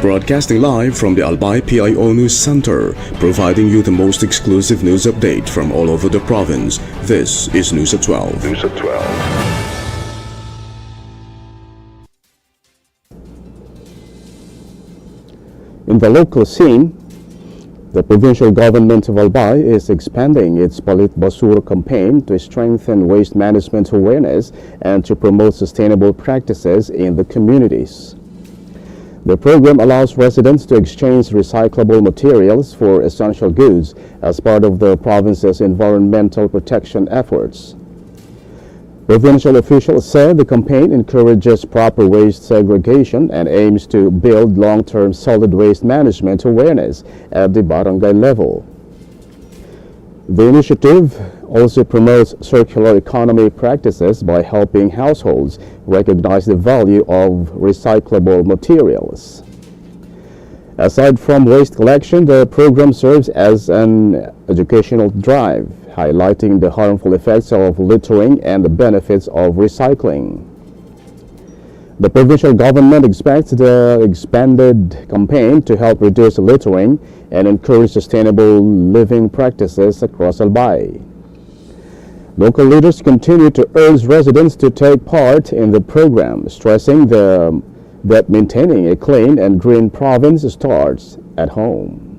Broadcasting live from the Albay PIO News Center, providing you the most exclusive news update from all over the province. This is News at 12. News at 12. In the local scene, the provincial government of Albay is expanding its Palit Basura campaign to strengthen waste management awareness and to promote sustainable practices in the communities. The program allows residents to exchange recyclable materials for essential goods as part of the province's environmental protection efforts. Provincial officials said the campaign encourages proper waste segregation and aims to build long-term solid waste management awareness at the barangay level. The initiative also promotes circular economy practices by helping households recognize the value of recyclable materials. Aside from waste collection, the program serves as an educational drive, highlighting the harmful effects of littering and the benefits of recycling. The provincial government expects the expanded campaign to help reduce littering and encourage sustainable living practices across Albay. Local leaders continue to urge residents to take part in the program, stressing that maintaining a clean and green province starts at home.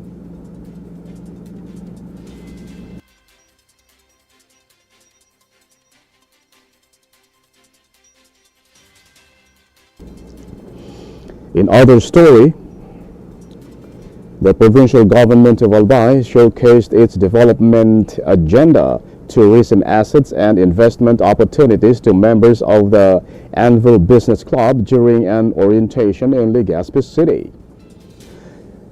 In other story, the provincial government of Albay showcased its development agenda, tourism assets and investment opportunities to members of the Anvil Business Club during an orientation in Legazpi City.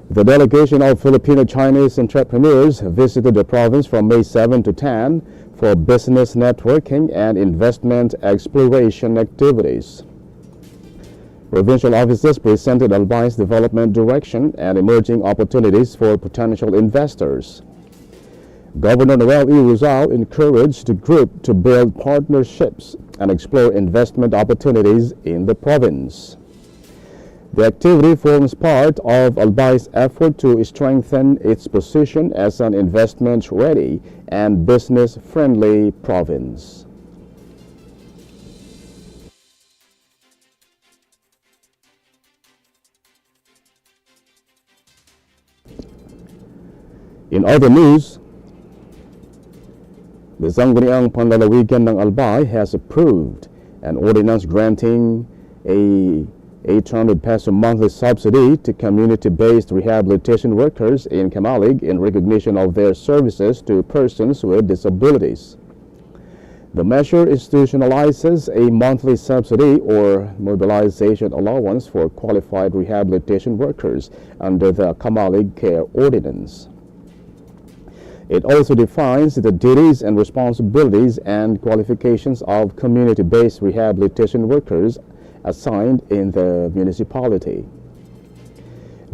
The delegation of Filipino-Chinese entrepreneurs visited the province from May 7 to 10 for business networking and investment exploration activities. Provincial officers presented Albay's development direction and emerging opportunities for potential investors. Governor Noel E. Rizal encouraged the group to build partnerships and explore investment opportunities in the province. The activity forms part of Albay's effort to strengthen its position as an investment-ready and business-friendly province. In other news, the Sangguniang Panlalawigan ng Albay has approved an ordinance granting a 800 peso monthly subsidy to community-based rehabilitation workers in Kamalig in recognition of their services to persons with disabilities. The measure institutionalizes a monthly subsidy or mobilization allowance for qualified rehabilitation workers under the Kamalig Care Ordinance. It also defines the duties and responsibilities and qualifications of community-based rehabilitation workers assigned in the municipality.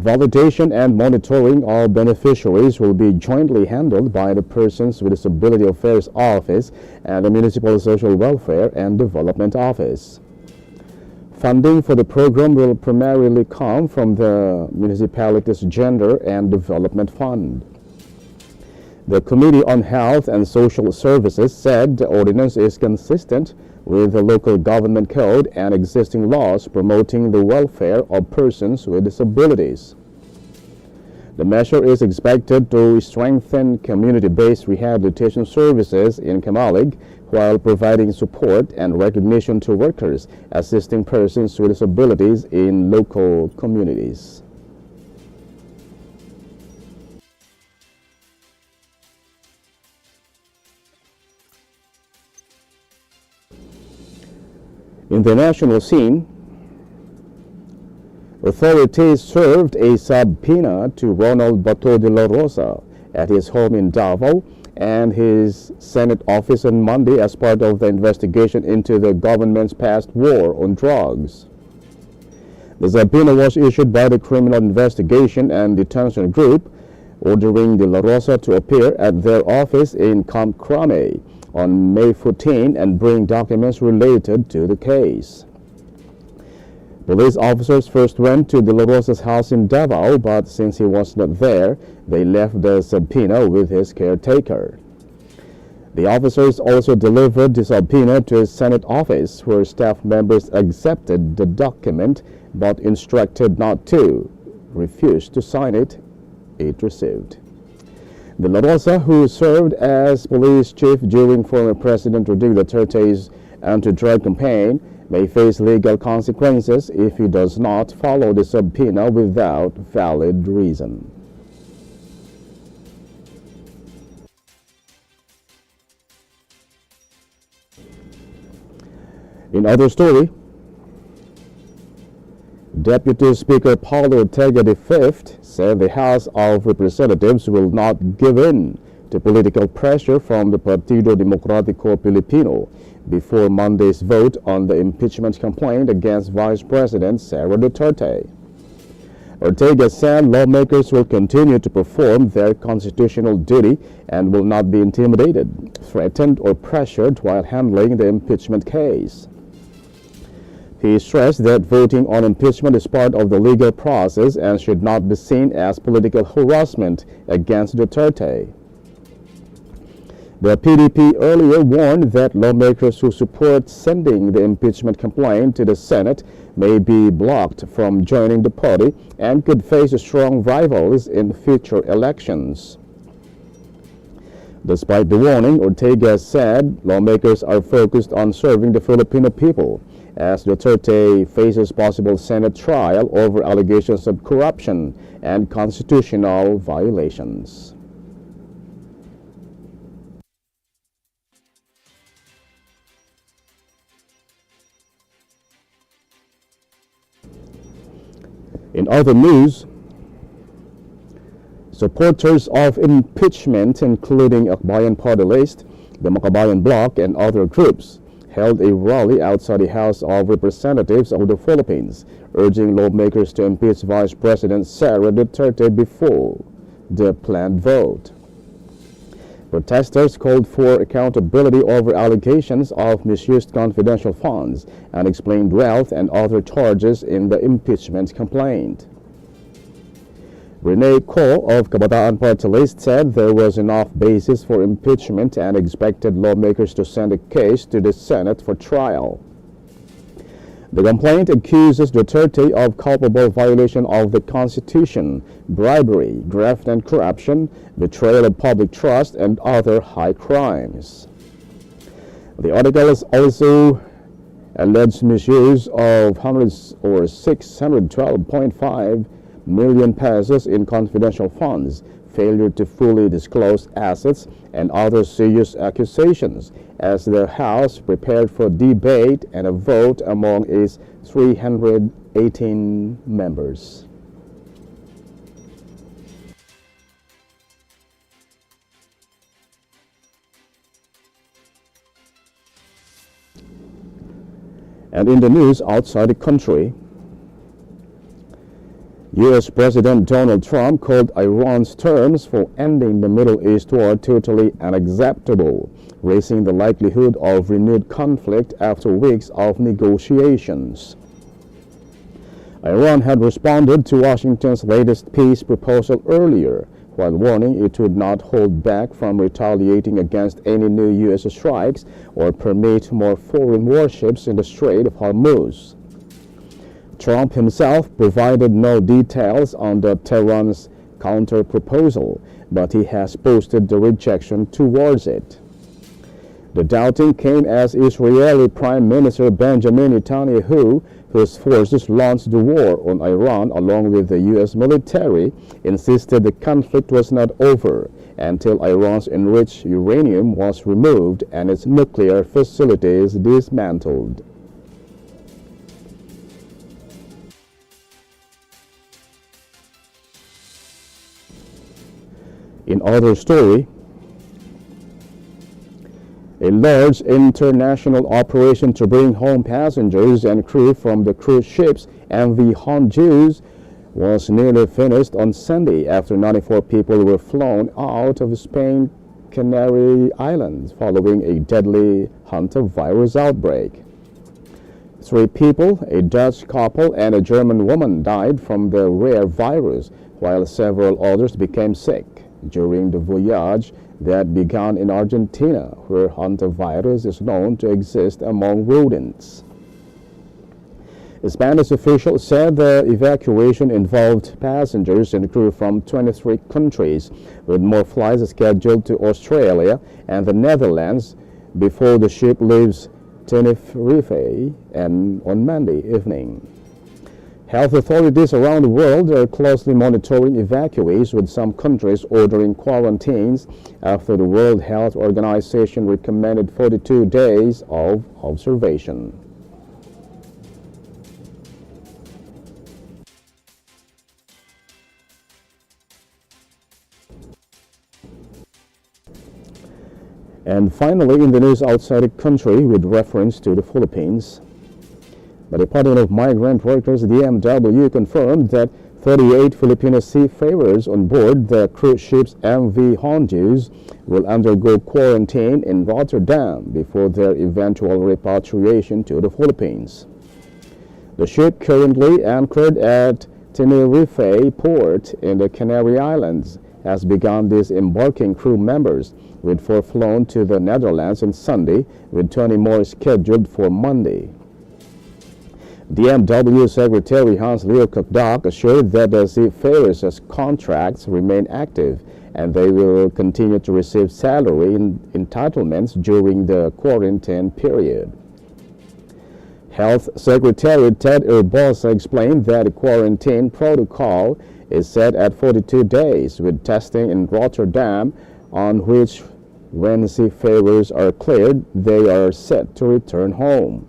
Validation and monitoring of beneficiaries will be jointly handled by the Persons with Disability Affairs Office and the Municipal Social Welfare and Development Office. Funding for the program will primarily come from the municipality's Gender and Development Fund. The Committee on Health and Social Services said the ordinance is consistent with the local government code and existing laws promoting the welfare of persons with disabilities. The measure is expected to strengthen community-based rehabilitation services in Kamalig while providing support and recognition to workers assisting persons with disabilities in local communities. In the national scene, authorities served a subpoena to Ronald Bato de la Rosa at his home in Davao and his Senate office on Monday as part of the investigation into the government's past war on drugs. The subpoena was issued by the Criminal Investigation and Detention Group, ordering de la Rosa to appear at their office in Camp Crame on May 14 and bring documents related to the case. Police officers first went to De La Rosa's house in Davao, but since he was not there, they left the subpoena with his caretaker. The officers also delivered the subpoena to his Senate office, where staff members accepted the document but instructed not to, refused to sign it. It received. De La Rosa, who served as police chief during former President Rodrigo Duterte's anti-drug campaign, may face legal consequences if he does not follow the subpoena without valid reason. In other story, Deputy Speaker Paulo Ortega V said the House of Representatives will not give in to political pressure from the Partido Democrático Pilipino before Monday's vote on the impeachment complaint against Vice President Sara Duterte. Ortega said lawmakers will continue to perform their constitutional duty and will not be intimidated, threatened, or pressured while handling the impeachment case. He stressed that voting on impeachment is part of the legal process and should not be seen as political harassment against Duterte. The PDP earlier warned that lawmakers who support sending the impeachment complaint to the Senate may be blocked from joining the party and could face strong rivals in future elections. Despite the warning, Ortega said lawmakers are focused on serving the Filipino people as Duterte faces possible Senate trial over allegations of corruption and constitutional violations. In other news, supporters of impeachment, including Akbayan Party List, the Makabayan Bloc, and other groups, held a rally outside the House of Representatives of the Philippines, urging lawmakers to impeach Vice President Sara Duterte before the planned vote. Protesters called for accountability over allegations of misused confidential funds, unexplained wealth, and other charges in the impeachment complaint. Rene Ko of Kabataan Party List said there was enough basis for impeachment and expected lawmakers to send a case to the Senate for trial. The complaint accuses Duterte of culpable violation of the Constitution, bribery, graft and corruption, betrayal of public trust, and other high crimes. The article is also alleged misuse of 612.5 million pesos in confidential funds, failure to fully disclose assets, and other serious accusations as the House prepared for debate and a vote among its 318 members. And in the news outside the country, U.S. President Donald Trump called Iran's terms for ending the Middle East war totally unacceptable, raising the likelihood of renewed conflict after weeks of negotiations. Iran had responded to Washington's latest peace proposal earlier, while warning it would not hold back from retaliating against any new U.S. strikes or permit more foreign warships in the Strait of Hormuz. Trump himself provided no details on the Tehran's counter-proposal, but he has posted the rejection towards it. The doubting came as Israeli Prime Minister Benjamin Netanyahu, whose forces launched the war on Iran along with the U.S. military, insisted the conflict was not over until Iran's enriched uranium was removed and its nuclear facilities dismantled. In other story, a large international operation to bring home passengers and crew from the cruise ships MV Honjus was nearly finished on Sunday after 94 people were flown out of Spain's Canary Islands following a deadly hantavirus outbreak. 3 people, a Dutch couple and a German woman, died from the rare virus, while several others became sick during the voyage that began in Argentina, where hantavirus is known to exist among rodents. Spanish officials said the evacuation involved passengers and crew from 23 countries, with more flights scheduled to Australia and the Netherlands before the ship leaves Tenerife and on Monday evening. Health authorities around the world are closely monitoring evacuees, with some countries ordering quarantines after the World Health Organization recommended 42 days of observation. And finally, in the news outside the country with reference to the Philippines, the Department of Migrant Workers, DMW, confirmed that 38 Filipino seafarers on board the cruise ship's MV Honduras will undergo quarantine in Rotterdam before their eventual repatriation to the Philippines. The ship, currently anchored at Tenerife port in the Canary Islands, has begun disembarking crew members, with 4 flown to the Netherlands on Sunday, with 20 more scheduled for Monday. DMW Secretary Hans-Leo Kakdak assured that the seafarers' contracts remain active and they will continue to receive salary entitlements during the quarantine period. Health Secretary Ted Urbosa explained that the quarantine protocol is set at 42 days, with testing in Rotterdam, on which, when seafarers are cleared, they are set to return home.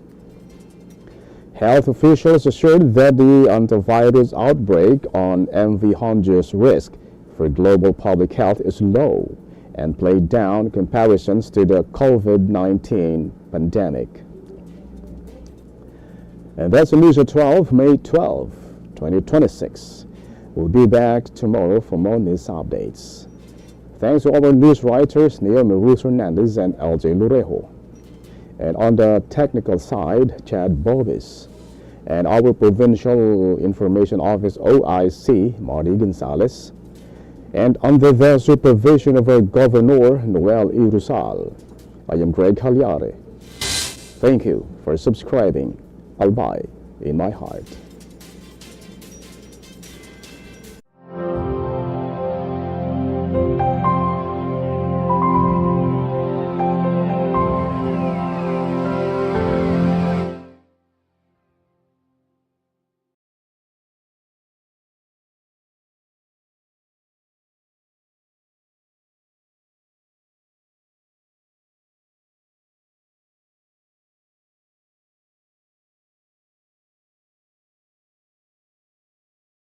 Health officials assured that the hantavirus outbreak on MV Honduras' risk for global public health is low and played down comparisons to the COVID-19 pandemic. And that's the news at 12, May 12, 2026. We'll be back tomorrow for more news updates. Thanks to our news writers, Naomi Ruth Hernandez and LJ Lurejo. And on the technical side, Chad Bovis. And our Provincial Information Office OIC, Marty Gonzalez. And under the supervision of our Governor, Noel E. Rizal, I am Greg Hallare. Thank you for subscribing. Albay in my heart.